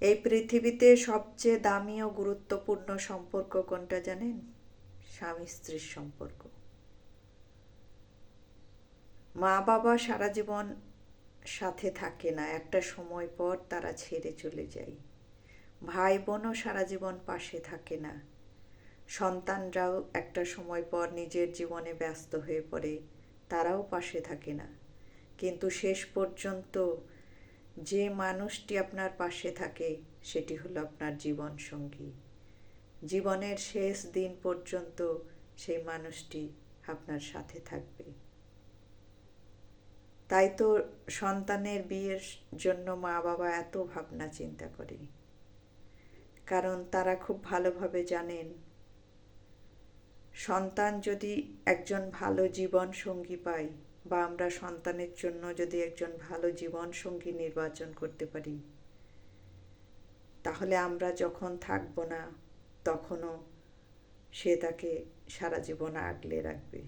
এই পৃথিবীতে সবচেয়ে দামি ও গুরুত্বপূর্ণ সম্পর্ক কোনটা জানেন? স্বামী স্ত্রীর সম্পর্ক। মা বাবা সারা জীবন সাথে থাকে না, একটা সময় পর তারা ছেড়ে চলে যায়। ভাই বোনও সারা জীবন পাশে থাকে না, সন্তানরাও একটা সময় পর নিজের জীবনে ব্যস্ত হয়ে পড়ে, তারাও পাশে থাকে না। কিন্তু শেষ পর্যন্ত যে মানুষটি আপনার পাশে থাকে সেটি হলো আপনার জীবন সঙ্গী। জীবনের শেষ দিন পর্যন্ত সেই মানুষটি আপনার সাথে থাকবে। তাই তো সন্তানের বিয়ের জন্য মা বাবা এত ভাবনা চিন্তা করে, কারণ তারা খুব ভালোভাবে জানেন সন্তান যদি একজন ভালো জীবন সঙ্গী পায়, বা আমরা সন্তানের জন্য যদি একজন ভালো জীবন সঙ্গী নির্বাচন করতে পারি, তাহলে আমরা যখন থাকবো না তখনও সে তাকে সারা জীবন আগলে রাখবে।